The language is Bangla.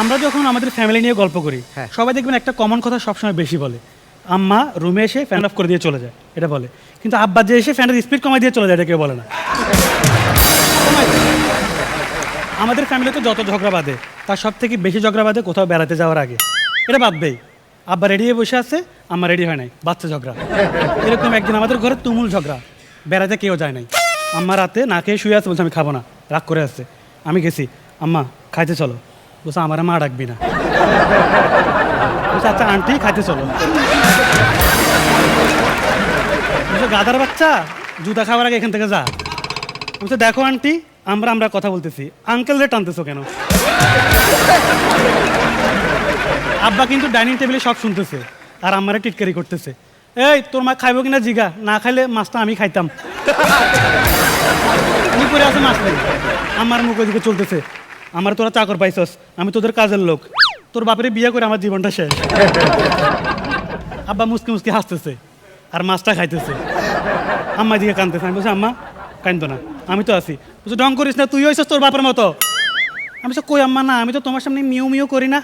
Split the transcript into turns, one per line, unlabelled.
আমরা যখন আমাদের ফ্যামিলি নিয়ে গল্প করি সবাই দেখবেন একটা কমন কথা সবসময় বেশি বলে, আম্মা রুমে এসে ফ্যান অফ করে দিয়ে চলে যায়, এটা বলে। কিন্তু আব্বা যে এসে ফ্যানের স্পিড কমাই দিয়ে চলে যায়, এটা কেউ বলে না। আমাদের ফ্যামিলিতে যত ঝগড়া বাঁধে তার সব থেকে বেশি ঝগড়া বাঁধে কোথাও বেড়াতে যাওয়ার আগে। এটা বাঁধবেই, আব্বা রেডি হয়ে বসে আছে, আম্মা রেডি হয় নাই, বাচ্চা ঝগড়া। এরকম একদিন আমাদের ঘরে তুমুল ঝগড়া, বেড়াতে কেউ যায় নাই। আম্মা রাতে না খেয়ে শুয়ে আছে, বলছে আমি খাবো না, রাগ করে আসছে। আমি গেছি, আম্মা খাইতে চলো, বলছে আমার মা ডাকবি না। বলছে আচ্ছা আন্টি খাইতে চলো। বলছে গাদার বাচ্চা, জুতা খাওয়ার আগে এখান থেকে যা। বলছে দেখো আন্টি, আমরা কথা বলতেছি, আঙ্কেল রে টানতেছো কেন? আব্বা কিন্তু ডাইনিং টেবিলে সব শুনতেছে আর আম্মারে টিটকারি করতেছে, এই তোর মা খাইবো কিনা জিগা, না খাইলে মাছটা আমি খাইতাম। তুমি করে আছে মাছ নেই, আমার মুখ ওইদিকে চলতেছে, আমার তোরা চাকর পাইছস, আমি তোদের কাজের লোক, তোর বাপের বিয়ে করে আমার জীবনটা শেষ। আব্বা মুসকি মুসকি হাসতেছে আর মাছটা খাইতেছে, আম্মা দিকে কানতেছে। আমি বলছি আম্মা কান্দো না, আমি তো আছি। বলছি ডং করিস না, তুই হয়েছিস তোর বাপের মতো। আমি বলছি কই আম্মা, না আমি তো তোমার সামনে মিউ মিউ করি না।